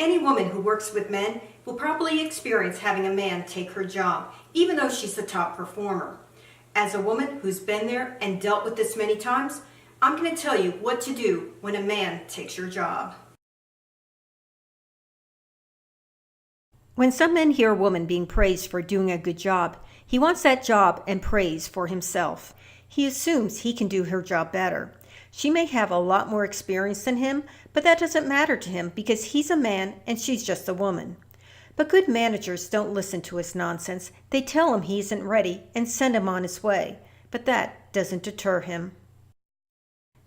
Any woman who works with men will probably experience having a man take her job, even though she's the top performer. As a woman who's been there and dealt with this many times, I'm going to tell you what to do when a man takes your job. When some men hear a woman being praised for doing a good job, he wants that job and praise for himself. He assumes he can do her job better. She may have a lot more experience than him, but that doesn't matter to him because he's a man and she's just a woman. But good managers don't listen to his nonsense. They tell him he isn't ready and send him on his way. But that doesn't deter him.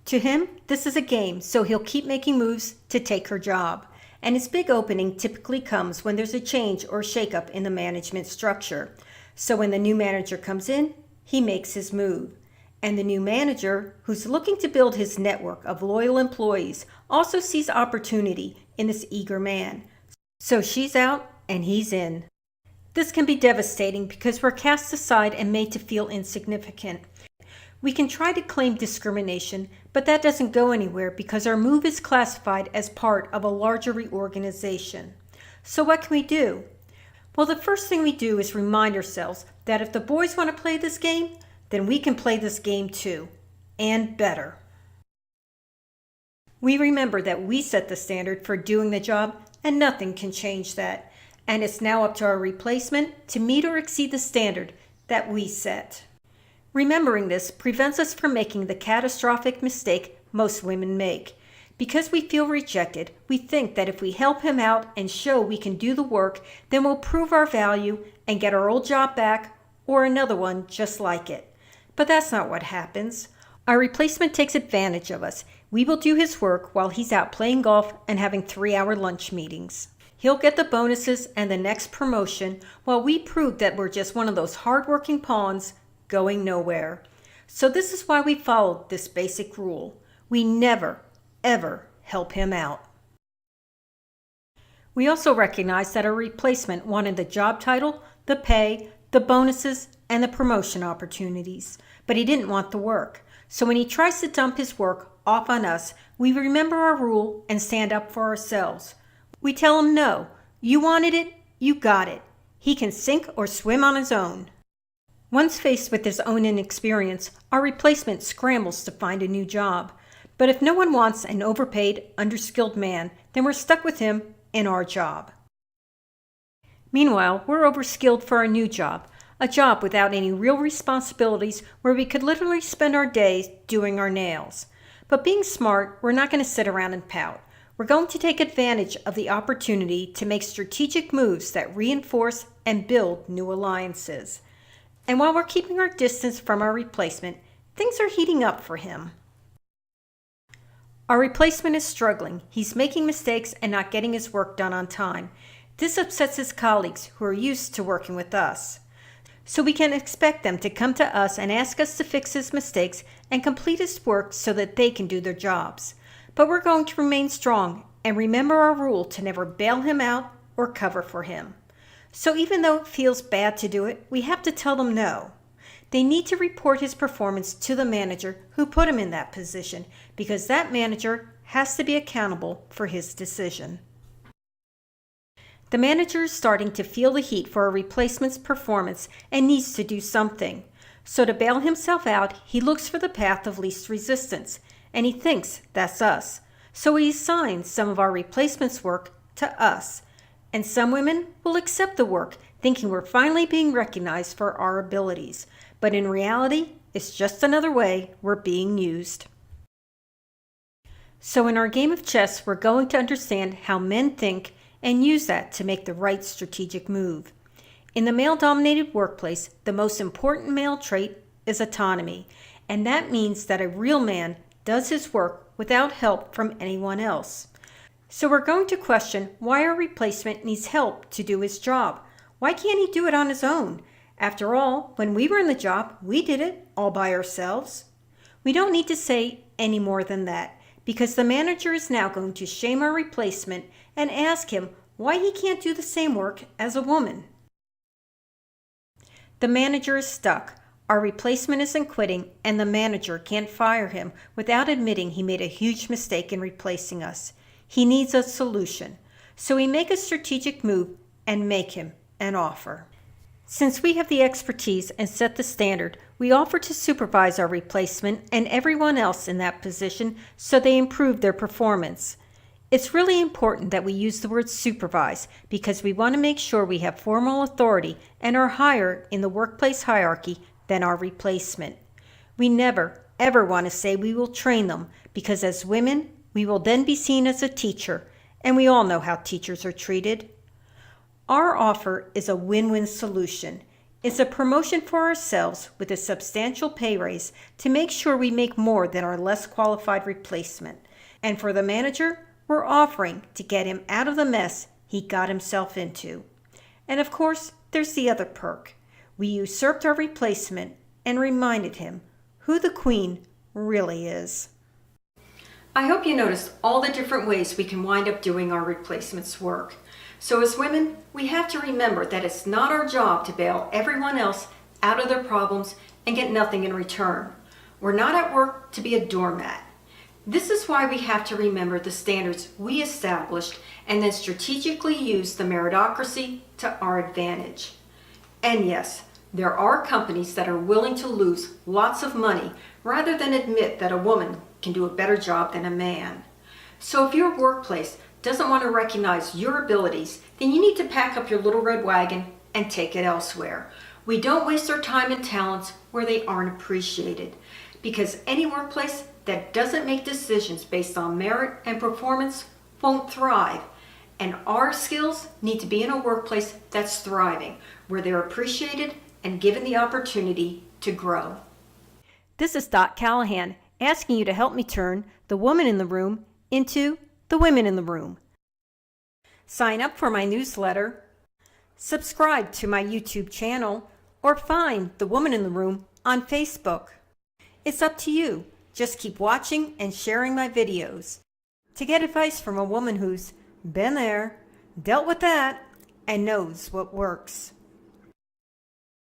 To him, this is a game, so he'll keep making moves to take her job. And his big opening typically comes when there's a change or shakeup in the management structure. So when the new manager comes in, he makes his move. And the new manager, who's looking to build his network of loyal employees, also sees opportunity in this eager man. So she's out and he's in. This can be devastating because we're cast aside and made to feel insignificant. We can try to claim discrimination, but that doesn't go anywhere because our move is classified as part of a larger reorganization. So what can we do? Well, the first thing we do is remind ourselves that if the boys want to play this game, then we can play this game too, and better. We remember that we set the standard for doing the job, and nothing can change that. And it's now up to our replacement to meet or exceed the standard that we set. Remembering this prevents us from making the catastrophic mistake most women make. Because we feel rejected, we think that if we help him out and show we can do the work, then we'll prove our value and get our old job back or another one just like it. But that's not what happens. Our replacement takes advantage of us. We will do his work while he's out playing golf and having 3-hour lunch meetings. He'll get the bonuses and the next promotion while we prove that we're just one of those hardworking pawns going nowhere. So this is why we followed this basic rule. We never, ever help him out. We also recognize that our replacement wanted the job title, the pay, the bonuses, and the promotion opportunities, but he didn't want the work. So when he tries to dump his work off on us, we remember our rule and stand up for ourselves. We tell him no, you wanted it, you got it. He can sink or swim on his own. Once faced with his own inexperience, our replacement scrambles to find a new job. But if no one wants an overpaid, underskilled man, then we're stuck with him in our job. Meanwhile, we're overskilled for our new job, a job without any real responsibilities where we could literally spend our days doing our nails. But being smart, we're not going to sit around and pout. We're going to take advantage of the opportunity to make strategic moves that reinforce and build new alliances. And while we're keeping our distance from our replacement, things are heating up for him. Our replacement is struggling. He's making mistakes and not getting his work done on time. This upsets his colleagues who are used to working with us. So we can expect them to come to us and ask us to fix his mistakes and complete his work so that they can do their jobs. But we're going to remain strong and remember our rule to never bail him out or cover for him. So even though it feels bad to do it, we have to tell them no. They need to report his performance to the manager who put him in that position because that manager has to be accountable for his decision. The manager is starting to feel the heat for a replacement's performance and needs to do something. So to bail himself out, he looks for the path of least resistance, and he thinks that's us. So he assigns some of our replacement's work to us. And some women will accept the work, thinking we're finally being recognized for our abilities. But in reality, it's just another way we're being used. So in our game of chess, we're going to understand how men think and use that to make the right strategic move. In the male-dominated workplace, the most important male trait is autonomy, and that means that a real man does his work without help from anyone else. So we're going to question why our replacement needs help to do his job. Why can't he do it on his own? After all, when we were in the job, we did it all by ourselves. We don't need to say any more than that, because the manager is now going to shame our replacement and ask him why he can't do the same work as a woman. The manager is stuck. Our replacement isn't quitting, and the manager can't fire him without admitting he made a huge mistake in replacing us. He needs a solution. So we make a strategic move and make him an offer. Since we have the expertise and set the standard, we offer to supervise our replacement and everyone else in that position so they improve their performance. It's really important that we use the word supervise because we want to make sure we have formal authority and are higher in the workplace hierarchy than our replacement. We never, ever want to say we will train them because as women, we will then be seen as a teacher, and we all know how teachers are treated. Our offer is a win-win solution. It's a promotion for ourselves with a substantial pay raise to make sure we make more than our less qualified replacement. And for the manager, we're offering to get him out of the mess he got himself into. And of course, there's the other perk. We usurped our replacement and reminded him who the queen really is. I hope you noticed all the different ways we can wind up doing our replacement's work. So as women, we have to remember that it's not our job to bail everyone else out of their problems and get nothing in return. We're not at work to be a doormat. This is why we have to remember the standards we established and then strategically use the meritocracy to our advantage. And yes, there are companies that are willing to lose lots of money rather than admit that a woman can do a better job than a man. So if your workplace doesn't want to recognize your abilities, then you need to pack up your little red wagon and take it elsewhere. We don't waste our time and talents where they aren't appreciated, because any workplace that doesn't make decisions based on merit and performance won't thrive. And our skills need to be in a workplace that's thriving, where they're appreciated and given the opportunity to grow. This is Dot Callahan asking you to help me turn the woman in the room into the women in the room. Sign up for my newsletter, subscribe to my YouTube channel, or find the Woman in the Room on Facebook. It's up to you. Just keep watching and sharing my videos. To get advice from a woman who's been there, dealt with that, and knows what works.